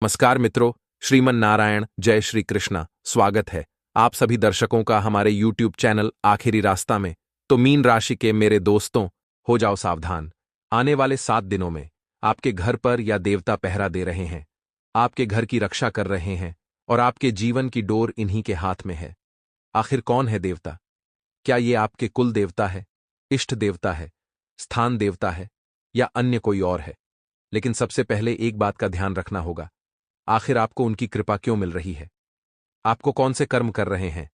नमस्कार मित्रों, श्रीमन नारायण जय श्री कृष्णा। स्वागत है आप सभी दर्शकों का हमारे YouTube चैनल आखिरी रास्ता में। तो मीन राशि के मेरे दोस्तों, हो जाओ सावधान। आने वाले 7 दिनों में आपके घर पर या देवता पहरा दे रहे हैं, आपके घर की रक्षा कर रहे हैं और आपके जीवन की डोर इन्हीं के हाथ में है। आखिर कौन है देवता? क्या ये आपके कुल देवता है, इष्ट देवता है, स्थान देवता है या अन्य कोई और है? लेकिन सबसे पहले एक बात का ध्यान रखना होगा, आखिर आपको उनकी कृपा क्यों मिल रही है? आपको कौन से कर्म कर रहे हैं?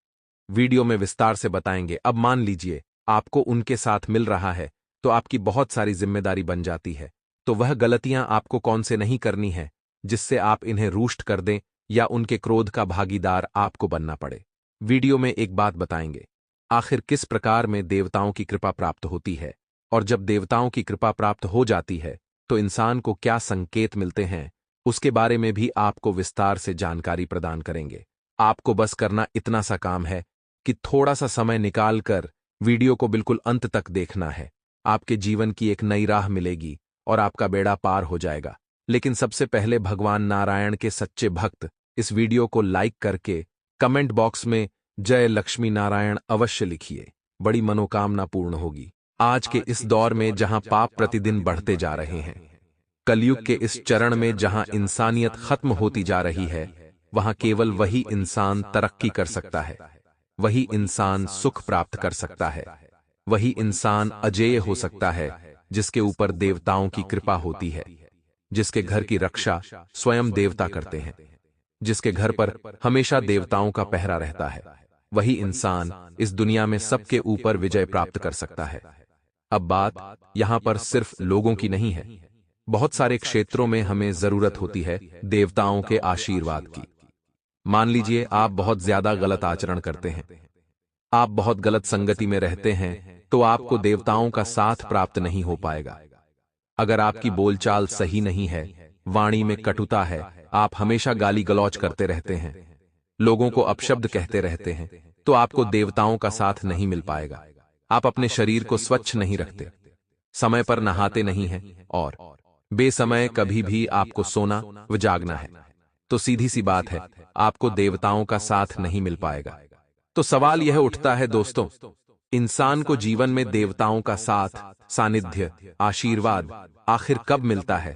वीडियो में विस्तार से बताएंगे। अब मान लीजिए आपको उनके साथ मिल रहा है, तो आपकी बहुत सारी जिम्मेदारी बन जाती है। तो वह गलतियां आपको कौन से नहीं करनी है, जिससे आप इन्हें रूष्ट कर दें या उनके क्रोध का भागीदार आपको बनना पड़े। वीडियो में एक बात बताएंगे, आखिर किस प्रकार में देवताओं की कृपा प्राप्त होती है, और जब देवताओं की कृपा प्राप्त हो जाती है तो इंसान को क्या संकेत मिलते हैं, उसके बारे में भी आपको विस्तार से जानकारी प्रदान करेंगे। आपको बस करना इतना सा काम है कि थोड़ा सा समय निकालकर वीडियो को बिल्कुल अंत तक देखना है। आपके जीवन की एक नई राह मिलेगी और आपका बेड़ा पार हो जाएगा। लेकिन सबसे पहले भगवान नारायण के सच्चे भक्त इस वीडियो को लाइक करके कमेंट बॉक्स में जय लक्ष्मी नारायण अवश्य लिखिए। बड़ी मनोकामना पूर्ण होगी। आज के इस दौर में जहां पाप प्रतिदिन बढ़ते जा रहे हैं, कलयुग के इस चरण में जहां इंसानियत खत्म होती जा रही है, वहां केवल वही इंसान तरक्की कर सकता है, वही इंसान सुख प्राप्त कर सकता है, वही इंसान अजेय हो सकता है जिसके ऊपर देवताओं की कृपा होती है, जिसके घर की रक्षा स्वयं देवता करते हैं, जिसके घर पर हमेशा देवताओं का पहरा रहता है। वही इंसान इस दुनिया में सबके ऊपर विजय प्राप्त कर सकता है। अब बात यहां पर सिर्फ लोगों की नहीं है, बहुत सारे क्षेत्रों में हमें जरूरत होती है देवताओं के आशीर्वाद की। मान लीजिए आप बहुत ज्यादा गलत आचरण करते हैं, आप बहुत गलत संगति में रहते हैं, तो आपको देवताओं का साथ प्राप्त नहीं हो पाएगा। अगर आपकी बोलचाल सही नहीं है, वाणी में कटुता है, आप हमेशा गाली गलौज करते रहते हैं, लोगों को अपशब्द कहते रहते हैं, तो आपको देवताओं का साथ नहीं मिल पाएगा। आप अपने शरीर को स्वच्छ नहीं रखते, समय पर नहाते नहीं हैं और बेसमय कभी भी आपको सोना व जागना है, तो सीधी सी बात है, आपको देवताओं का साथ नहीं मिल पाएगा। तो सवाल यह उठता है दोस्तों, इंसान को जीवन में देवताओं का साथ, सानिध्य, आशीर्वाद आखिर कब मिलता है?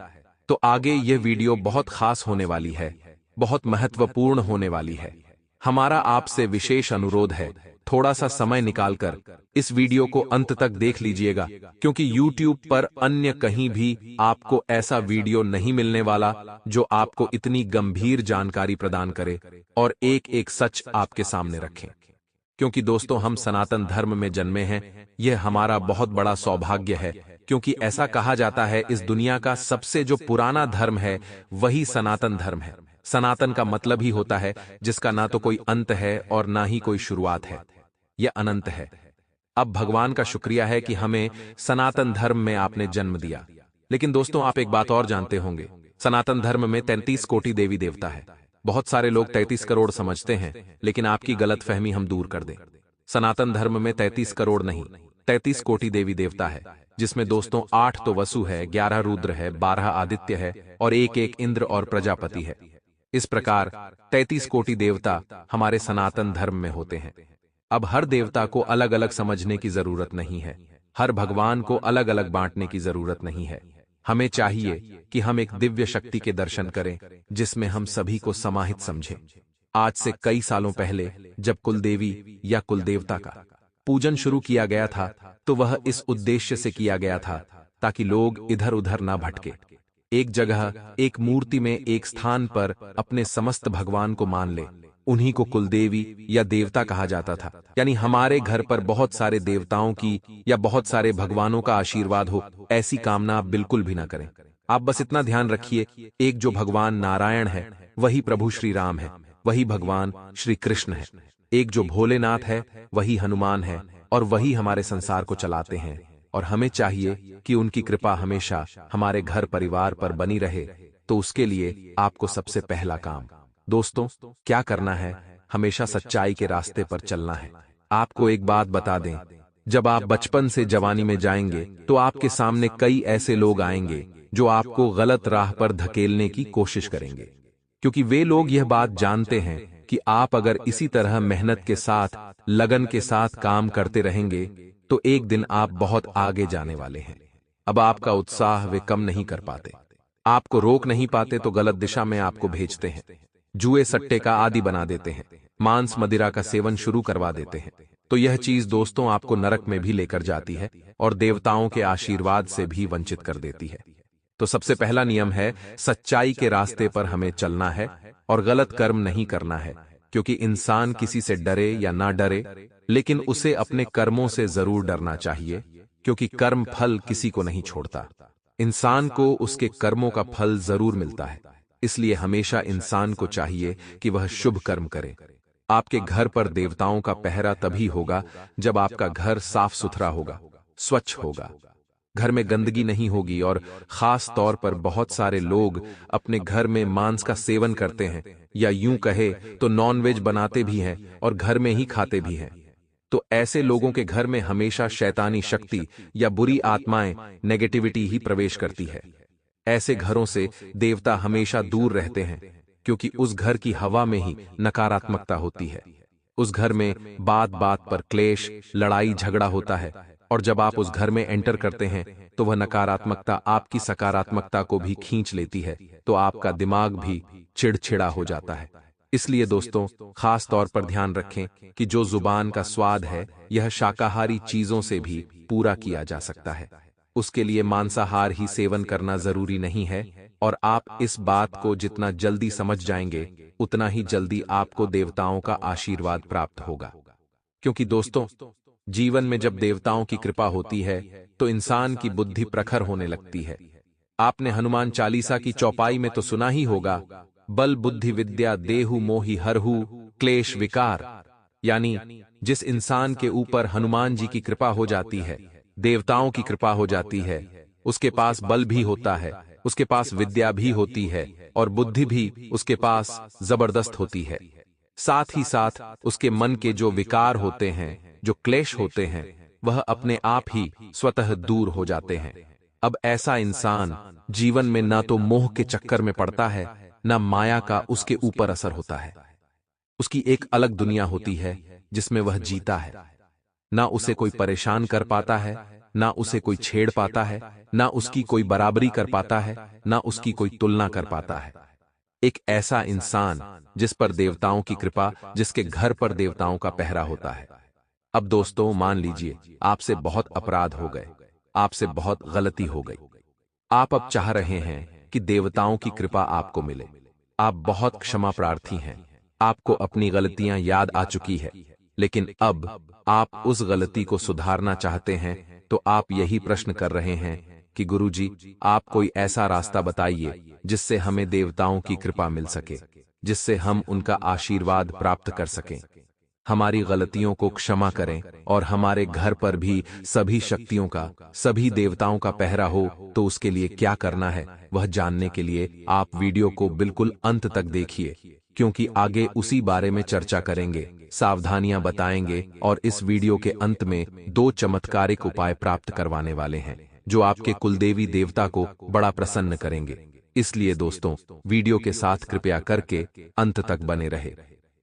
तो आगे यह वीडियो बहुत खास होने वाली है, बहुत महत्वपूर्ण होने वाली है। हमारा आपसे विशेष अनुरोध है, थोड़ा सा समय निकालकर इस वीडियो को अंत तक देख लीजिएगा, क्योंकि YouTube पर अन्य कहीं भी आपको ऐसा वीडियो नहीं मिलने वाला जो आपको इतनी गंभीर जानकारी प्रदान करे और एक एक सच आपके सामने रखे। क्योंकि दोस्तों, हम सनातन धर्म में जन्मे हैं, यह हमारा बहुत बड़ा सौभाग्य है, क्योंकि ऐसा कहा जाता है इस दुनिया का सबसे जो पुराना धर्म है वही सनातन धर्म है। सनातन का मतलब ही होता है जिसका ना तो कोई अंत है और ना ही कोई शुरुआत है, यह अनंत है। अब भगवान का शुक्रिया है कि हमें सनातन धर्म में आपने जन्म दिया। लेकिन दोस्तों, आप एक बात और जानते होंगे, सनातन धर्म में 33 कोटि देवी देवता है। बहुत सारे लोग 33 करोड़ समझते हैं, लेकिन आपकी गलतफहमी हम दूर कर दें। सनातन धर्म में 33 करोड़ नहीं, 33 कोटि देवी देवता है, जिसमें दोस्तों 8 तो वसु है, 11 रुद्र है, 12 आदित्य है और एक एक इंद्र और प्रजापति है। इस प्रकार 33 कोटि देवता हमारे सनातन धर्म में होते हैं। अब हर देवता को अलग अलग समझने की जरूरत नहीं है, हर भगवान को अलग अलग बांटने की जरूरत नहीं है। हमें चाहिए कि हम एक दिव्य शक्ति के दर्शन करें जिसमें हम सभी को समाहित समझें। आज से कई सालों पहले जब कुलदेवी या कुलदेवता का पूजन शुरू किया गया था, तो वह इस उद्देश्य से किया गया था ताकि लोग इधर उधर ना भटके, एक जगह, एक मूर्ति में, एक स्थान पर अपने समस्त भगवान को मान ले। उन्हीं को कुलदेवी या देवता कहा जाता था। यानी हमारे घर पर बहुत सारे देवताओं की या बहुत सारे भगवानों का आशीर्वाद हो, ऐसी कामना आप बिल्कुल भी ना करें। आप बस इतना ध्यान रखिए, एक जो भगवान नारायण है वही प्रभु श्री राम है, वही भगवान श्री कृष्ण है। एक जो भोलेनाथ है वही हनुमान है और वही हमारे संसार को चलाते हैं। और हमें चाहिए कि उनकी कृपा हमेशा हमारे घर परिवार पर बनी रहे। तो उसके लिए आपको सबसे पहला काम दोस्तों क्या करना है, हमेशा सच्चाई के रास्ते पर चलना है। आपको एक बात बता दें, जब आप बचपन से जवानी में जाएंगे तो आपके सामने कई ऐसे लोग आएंगे जो आपको गलत राह पर धकेलने की कोशिश करेंगे। क्योंकि वे लोग यह बात जानते हैं कि आप अगर इसी तरह मेहनत के साथ, लगन के साथ काम करते रहेंगे तो एक दिन आप बहुत आगे जाने वाले हैं। अब आपका उत्साह वे कम नहीं कर पाते, आपको रोक नहीं पाते तो गलत दिशा में आपको भेजते हैं, जुए सट्टे का आदी बना देते हैं, मांस मदिरा का सेवन शुरू करवा देते हैं। तो यह चीज दोस्तों आपको नरक में भी लेकर जाती है और देवताओं के आशीर्वाद से भी वंचित कर देती है। तो सबसे पहला नियम है, सच्चाई के रास्ते पर हमें चलना है और गलत कर्म नहीं करना है, क्योंकि इंसान किसी से डरे या ना डरे, लेकिन उसे अपने कर्मों से जरूर डरना चाहिए, क्योंकि कर्म फल किसी को नहीं छोड़ता। इंसान को उसके कर्मों का फल जरूर मिलता है, इसलिए हमेशा इंसान को चाहिए कि वह शुभ कर्म करे। आपके घर पर देवताओं का पहरा तभी होगा जब आपका घर साफ सुथरा होगा, स्वच्छ होगा, घर में गंदगी नहीं होगी। और खास तौर पर बहुत सारे लोग अपने घर में मांस का सेवन करते हैं, या यूं कहे तो नॉनवेज बनाते भी हैं और घर में ही खाते भी हैं। तो ऐसे लोगों के घर में हमेशा शैतानी शक्ति या बुरी आत्माएं, नेगेटिविटी ही प्रवेश करती है। ऐसे घरों से देवता हमेशा दूर रहते हैं, क्योंकि उस घर की हवा में ही नकारात्मकता होती है। उस घर में बात बात पर क्लेश, लड़ाई झगड़ा होता है, और जब आप उस घर में एंटर करते हैं तो वह नकारात्मकता आपकी सकारात्मकता को भी खींच लेती है, तो आपका दिमाग भी चिड़चिड़ा हो जाता है। इसलिए दोस्तों, खास तौर पर ध्यान रखें कि जो जुबान का स्वाद है यह शाकाहारी चीजों से भी पूरा किया जा सकता है। उसके लिए मांसाहार ही सेवन करना जरूरी नहीं है, और आप इस बात को जितना जल्दी समझ जाएंगे उतना ही जल्दी आपको देवताओं का आशीर्वाद प्राप्त होगा। क्योंकि दोस्तों, जीवन में जब देवताओं की कृपा होती है तो इंसान की बुद्धि प्रखर होने लगती है। आपने हनुमान चालीसा की चौपाई में तो सुना ही होगा, बल बुद्धि विद्या देहु मोहि हरहु क्लेश विकार। यानी जिस इंसान के ऊपर हनुमान जी की कृपा हो जाती है, देवताओं की कृपा हो जाती है, उसके पास बल भी होता है, उसके पास विद्या भी होती है, और बुद्धि भी उसके पास जबरदस्त होती है। साथ ही साथ उसके मन के जो विकार होते हैं, जो क्लेश होते हैं, वह अपने आप ही स्वतः दूर हो जाते हैं। अब ऐसा इंसान जीवन में ना तो मोह के चक्कर में पड़ता है, ना माया का उसके ऊपर असर होता है। उसकी एक अलग दुनिया होती है जिसमें वह जीता है। ना उसे कोई परेशान कर पाता है, ना उसे कोई छेड़ पाता है, ना उसकी कोई बराबरी कर पाता है, ना उसकी कोई तुलना कर पाता है। एक ऐसा इंसान जिस पर देवताओं की कृपा, जिसके घर पर देवताओं का पहरा होता है। अब दोस्तों, मान लीजिए आपसे बहुत अपराध हो गए, आपसे बहुत गलती हो गई। आप अब चाह रहे हैं कि देवताओं की कृपा आपको मिले। आप बहुत क्षमा प्रार्थी हैं, आपको अपनी गलतियां याद आ चुकी है, लेकिन अब आप उस गलती को सुधारना चाहते हैं। तो आप यही प्रश्न कर रहे हैं कि गुरुजी, आप कोई ऐसा रास्ता बताइए जिससे हमें देवताओं की कृपा मिल सके, जिससे हम उनका आशीर्वाद प्राप्त कर सकें। हमारी गलतियों को क्षमा करें और हमारे घर पर भी सभी शक्तियों का, सभी देवताओं का पहरा हो। तो उसके लिए क्या करना है वह जानने के लिए आप वीडियो को बिल्कुल अंत तक देखिए, क्योंकि आगे उसी बारे में चर्चा करेंगे, सावधानियां बताएंगे, और इस वीडियो के अंत में 2 चमत्कारिक उपाय प्राप्त करवाने वाले हैं जो आपके कुलदेवी देवता को बड़ा प्रसन्न करेंगे। इसलिए दोस्तों, वीडियो के साथ कृपया करके अंत तक बने रहे।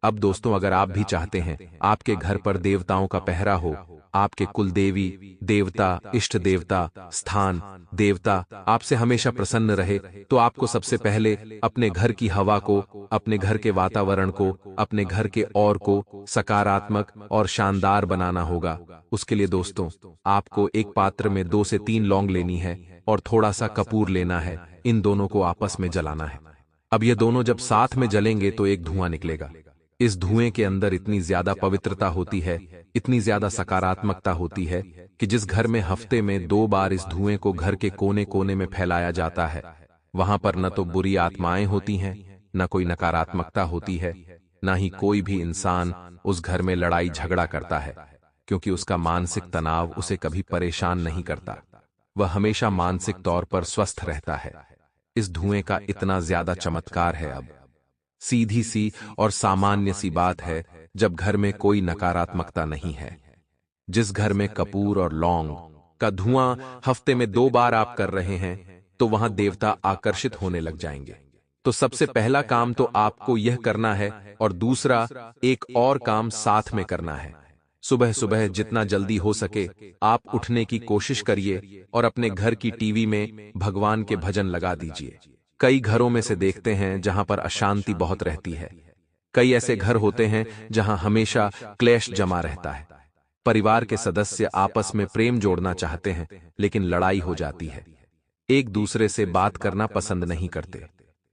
अब दोस्तों, अगर आप भी चाहते हैं आपके घर पर देवताओं का पहरा हो, आपके कुलदेवी देवता, इष्ट देवता, स्थान देवता आपसे हमेशा प्रसन्न रहे, तो आपको सबसे पहले अपने घर की हवा को, अपने घर के वातावरण को, अपने घर के और को सकारात्मक और शानदार बनाना होगा। उसके लिए दोस्तों, आपको एक पात्र में 2 से 3 लौंग लेनी है और थोड़ा सा कपूर लेना है। इन दोनों को आपस में जलाना है। अब ये दोनों जब साथ में जलेंगे तो एक धुआं निकलेगा। इस धुएं के अंदर इतनी ज्यादा पवित्रता होती है, इतनी ज्यादा सकारात्मकता होती है कि जिस घर में हफ्ते में 2 बार इस धुएं को घर के कोने कोने में फैलाया जाता है, वहां पर न तो बुरी आत्माएं होती हैं, न कोई नकारात्मकता होती है, न ही कोई भी इंसान उस घर में लड़ाई झगड़ा करता है, क्योंकि उसका मानसिक तनाव उसे कभी परेशान नहीं करता। वह हमेशा मानसिक तौर पर स्वस्थ रहता है। इस धुएं का इतना ज्यादा चमत्कार है। अब सीधी सी और सामान्य सी बात है, जब घर में कोई नकारात्मकता नहीं है, जिस घर में कपूर और लौंग का धुआं हफ्ते में 2 बार आप कर रहे हैं, तो वहां देवता आकर्षित होने लग जाएंगे। तो सबसे पहला काम तो आपको यह करना है और दूसरा एक और काम साथ में करना है। सुबह सुबह जितना जल्दी हो सके आप उठने की कोशिश करिए और अपने घर की टीवी में भगवान के भजन लगा दीजिए। कई घरों में से देखते हैं जहां पर अशांति बहुत रहती है। कई ऐसे घर होते हैं जहां हमेशा क्लेश जमा रहता है। परिवार के सदस्य आपस में प्रेम जोड़ना चाहते हैं लेकिन लड़ाई हो जाती है। एक दूसरे से बात करना पसंद नहीं करते,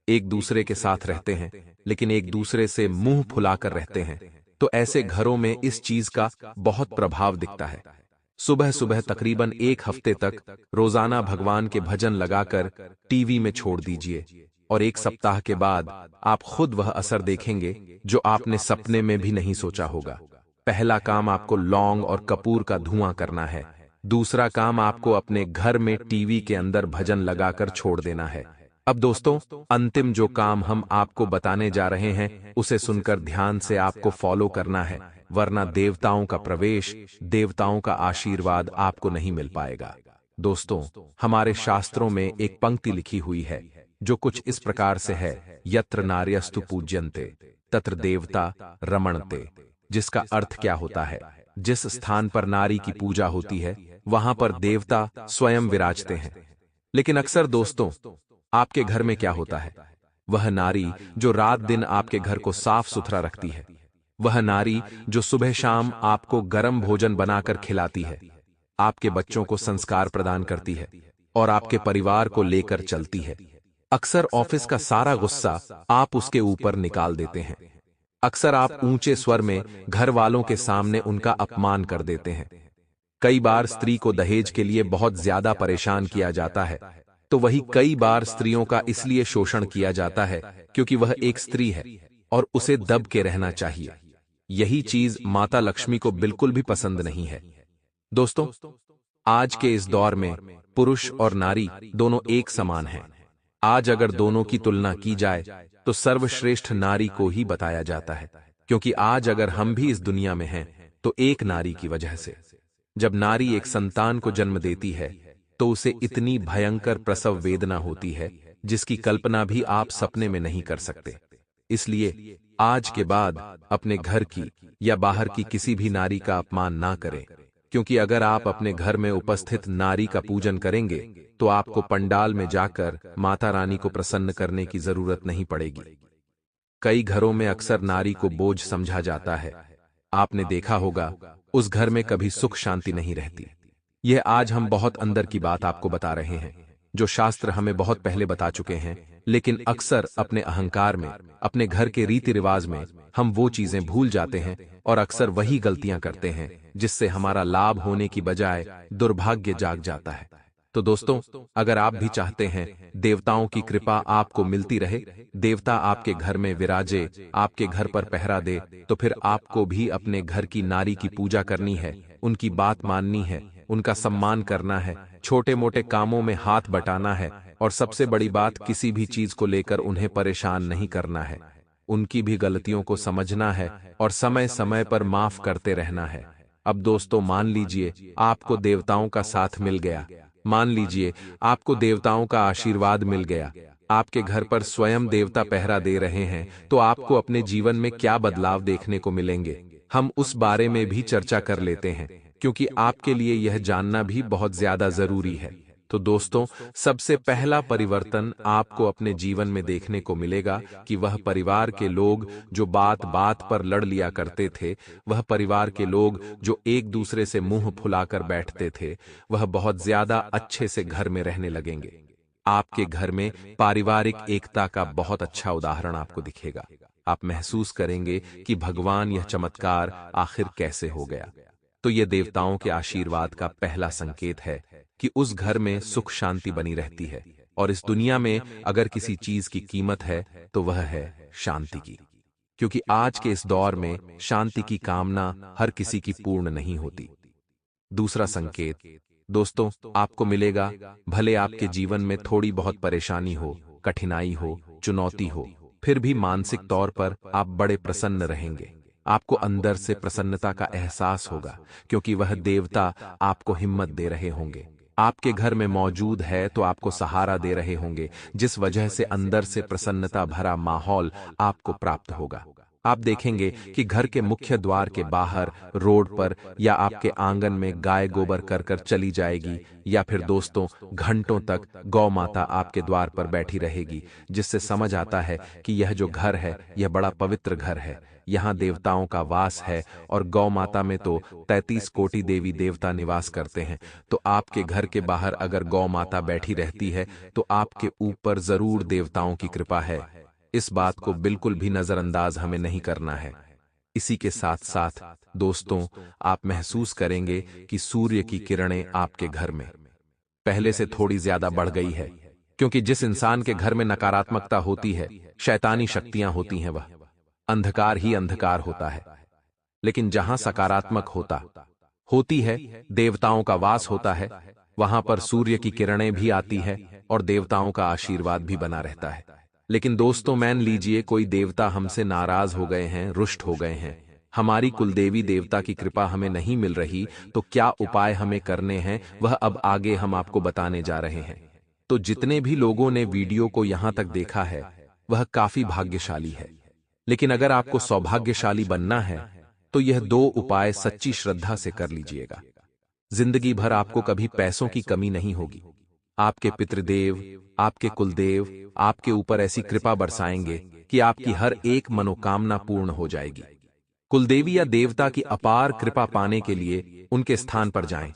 एक दूसरे के साथ रहते हैं लेकिन एक दूसरे से मुंह फुलाकर रहते हैं। तो ऐसे घरों में इस चीज का बहुत प्रभाव दिखता है। सुबह सुबह तकरीबन एक हफ्ते तक रोजाना भगवान के भजन लगाकर टीवी में छोड़ दीजिए और एक सप्ताह के बाद आप खुद वह असर देखेंगे जो आपने सपने में भी नहीं सोचा होगा। पहला काम आपको लौंग और कपूर का धुआं करना है। दूसरा काम आपको अपने घर में टीवी के अंदर भजन लगाकर छोड़ देना है। अब दोस्तों, अंतिम जो काम हम आपको बताने जा रहे हैं उसे सुनकर ध्यान से आपको फॉलो करना है, वरना देवताओं का प्रवेश, देवताओं का आशीर्वाद आपको नहीं मिल पाएगा। दोस्तों, हमारे शास्त्रों में एक पंक्ति लिखी हुई है जो कुछ इस प्रकार से है, यत्र नार्यस्तु पूज्यन्ते तत्र देवता रमणते। जिसका अर्थ क्या होता है, जिस स्थान पर नारी की पूजा होती है वहां पर देवता स्वयं विराजते हैं। लेकिन अक्सर दोस्तों, आपके घर में क्या होता है? वह नारी जो रात दिन आपके घर को साफ सुथरा रखती है, वह नारी जो सुबह शाम आपको गर्म भोजन बनाकर खिलाती है, आपके बच्चों को संस्कार प्रदान करती है और आपके परिवार को लेकर चलती है। अक्सर ऑफिस का सारा गुस्सा आप उसके ऊपर निकाल देते हैं। अक्सर आप ऊंचे स्वर में घर वालों के सामने उनका अपमान कर देते हैं। कई बार स्त्री को दहेज के लिए बहुत ज्यादा परेशान किया जाता है, तो वही कई बार स्त्रियों का इसलिए शोषण किया जाता है क्योंकि वह एक स्त्री है और उसे दब के रहना चाहिए। यही चीज माता लक्ष्मी को बिल्कुल भी पसंद नहीं है। दोस्तों, आज के इस दौर में पुरुष और नारी दोनों एक समान हैं। आज अगर दोनों की तुलना की जाए तो सर्वश्रेष्ठ नारी को ही बताया जाता है, क्योंकि आज अगर हम भी इस दुनिया में हैं तो एक नारी की वजह से। जब नारी एक संतान को जन्म देती है तो उसे इतनी भयंकर प्रसव वेदना होती है जिसकी कल्पना भी आप सपने में नहीं कर सकते। इसलिए आज के बाद अपने घर की या बाहर की किसी भी नारी का अपमान ना करें, क्योंकि अगर आप अपने घर में उपस्थित नारी का पूजन करेंगे तो आपको पंडाल में जाकर माता रानी को प्रसन्न करने की जरूरत नहीं पड़ेगी। कई घरों में अक्सर नारी को बोझ समझा जाता है। आपने देखा होगा उस घर में कभी सुख शांति नहीं रहती। यह आज हम बहुत अंदर की बात आपको बता रहे हैं जो शास्त्र हमें बहुत पहले बता चुके हैं, लेकिन अक्सर अपने अहंकार में, अपने घर के रीति रिवाज में हम वो चीजें भूल जाते हैं और अक्सर वही गलतियां करते हैं जिससे हमारा लाभ होने की बजाय दुर्भाग्य जाग जाता है। तो दोस्तों, अगर आप भी चाहते हैं देवताओं की कृपा आपको मिलती रहे, देवता आपके घर में विराजे, आपके घर पर पहरा दे, तो फिर आपको भी अपने घर की नारी की पूजा करनी है, उनकी बात माननी है, उनका सम्मान करना है, छोटे मोटे कामों में हाथ बटाना है और सबसे बड़ी बात, किसी भी चीज को लेकर उन्हें परेशान नहीं करना है। उनकी भी गलतियों को समझना है और समय समय पर माफ करते रहना है। अब दोस्तों, मान लीजिए आपको देवताओं का साथ मिल गया, मान लीजिए आपको देवताओं का आशीर्वाद मिल गया, आपके घर पर स्वयं देवता पहरा दे रहे हैं, तो आपको अपने जीवन में क्या बदलाव देखने को मिलेंगे, हम उस बारे में भी चर्चा कर लेते हैं, क्योंकि आपके लिए यह जानना भी बहुत ज्यादा जरूरी है। तो दोस्तों, सबसे पहला परिवर्तन आपको अपने जीवन में देखने को मिलेगा कि वह परिवार के लोग जो बात बात पर लड़ लिया करते थे, वह परिवार के लोग जो एक दूसरे से मुंह फुलाकर बैठते थे, वह बहुत ज्यादा अच्छे से घर में रहने लगेंगे। आपके घर में पारिवारिक एकता का बहुत अच्छा उदाहरण आपको दिखेगा। आप महसूस करेंगे कि भगवान, यह चमत्कार आखिर कैसे हो गया। तो यह देवताओं के आशीर्वाद का पहला संकेत है कि उस घर में सुख शांति बनी रहती है, और इस दुनिया में अगर किसी चीज की कीमत है तो वह है शांति की, क्योंकि आज के इस दौर में शांति की कामना हर किसी की पूर्ण नहीं होती। दूसरा संकेत दोस्तों आपको मिलेगा, भले आपके जीवन में थोड़ी बहुत परेशानी हो, कठिनाई हो, चुनौती हो, फिर भी मानसिक तौर पर आप बड़े प्रसन्न रहेंगे। आपको अंदर से प्रसन्नता का एहसास होगा, क्योंकि वह देवता आपको हिम्मत दे रहे होंगे। आपके घर में मौजूद है तो आपको सहारा दे रहे होंगे, जिस वजह से अंदर से प्रसन्नता भरा माहौल आपको प्राप्त होगा। आप देखेंगे कि घर के मुख्य द्वार के बाहर, रोड पर या आपके आंगन में गाय गोबर कर कर चली जाएगी, या फिर दोस्तों घंटों तक गौ माता आपके द्वार पर बैठी रहेगी, जिससे समझ आता है कि यह जो घर है यह बड़ा पवित्र घर है, यहाँ देवताओं का वास है। और गौ माता में तो 33 कोटि देवी देवता निवास करते हैं। तो आपके घर के बाहर अगर गौ माता बैठी रहती है तो आपके ऊपर जरूर देवताओं की कृपा है। इस बात को बिल्कुल भी नजरअंदाज हमें नहीं करना है। इसी के साथ साथ दोस्तों, आप महसूस करेंगे कि सूर्य की किरणें आपके घर में पहले से थोड़ी ज्यादा बढ़ गई है, क्योंकि जिस इंसान के घर में नकारात्मकता होती है, शैतानी शक्तियां होती हैं, वह अंधकार ही अंधकार होता है। लेकिन जहां सकारात्मक होती है, देवताओं का वास होता है, वहां पर सूर्य की किरणें भी आती है और देवताओं का आशीर्वाद भी बना रहता है। लेकिन दोस्तों मान लीजिए कोई देवता हमसे नाराज हो गए हैं, रुष्ट हो गए हैं, हमारी कुलदेवी देवता की कृपा हमें नहीं मिल रही, तो क्या उपाय हमें करने हैं वह अब आगे हम आपको बताने जा रहे हैं। तो जितने भी लोगों ने वीडियो को यहां तक देखा है वह काफी भाग्यशाली है। लेकिन अगर आपको सौभाग्यशाली बनना है तो यह 2 उपाय सच्ची श्रद्धा से कर लीजिएगा। जिंदगी भर आपको कभी पैसों की कमी नहीं होगी। आपके पितृदेव, आपके कुलदेव आपके ऊपर ऐसी कृपा बरसाएंगे कि आपकी हर एक मनोकामना पूर्ण हो जाएगी। कुलदेवी या देवता की अपार कृपा पाने के लिए उनके स्थान पर जाएं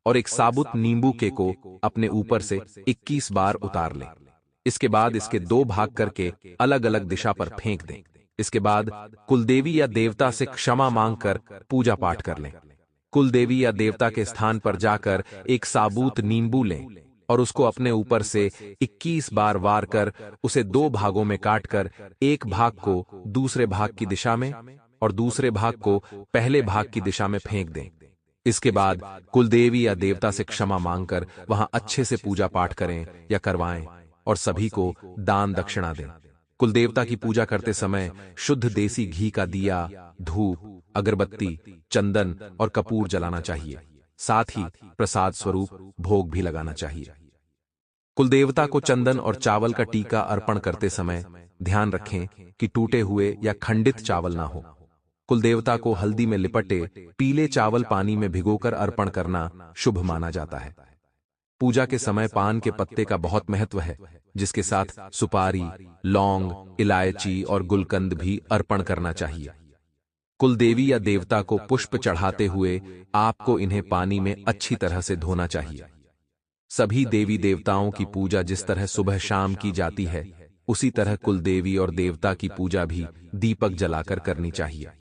और एक साबुत नींबू के को अपने ऊपर से 21 बार उतार लें। इसके बाद इसके 2 भाग करके अलग अलग दिशा पर फेंक दें। इसके बाद कुलदेवी या देवता से क्षमा मांगकर पूजा पाठ कर लें। कुलदेवी या देवता के स्थान पर जाकर एक साबुत नींबू लें और उसको अपने ऊपर से 21 बार वार कर उसे 2 भागों में काटकर एक भाग को दूसरे भाग की दिशा में और दूसरे भाग को पहले भाग की दिशा में फेंक दें। इसके बाद कुलदेवी या देवता से क्षमा मांगकर वहां अच्छे से पूजा पाठ करें या करवाएं और सभी को दान दक्षिणा दें। कुलदेवता की पूजा करते समय शुद्ध देसी घी का दिया, धूप, अगरबत्ती, चंदन और कपूर जलाना चाहिए। साथ ही प्रसाद स्वरूप भोग भी लगाना चाहिए। कुलदेवता को चंदन और चावल का टीका अर्पण करते समय ध्यान रखें कि टूटे हुए या खंडित चावल ना हो। कुलदेवता को हल्दी में लिपटे पीले चावल पानी में भिगोकर अर्पण करना शुभ माना जाता है। पूजा के समय पान के पत्ते का बहुत महत्व है, जिसके साथ सुपारी, लौंग, इलायची और गुलकंद भी अर्पण करना चाहिए। कुलदेवी या देवता को पुष्प चढ़ाते हुए आपको इन्हें पानी में अच्छी तरह से धोना चाहिए। सभी देवी देवताओं की पूजा जिस तरह सुबह शाम की जाती है, उसी तरह कुलदेवी और देवता की पूजा भी दीपक जलाकर करनी चाहिए।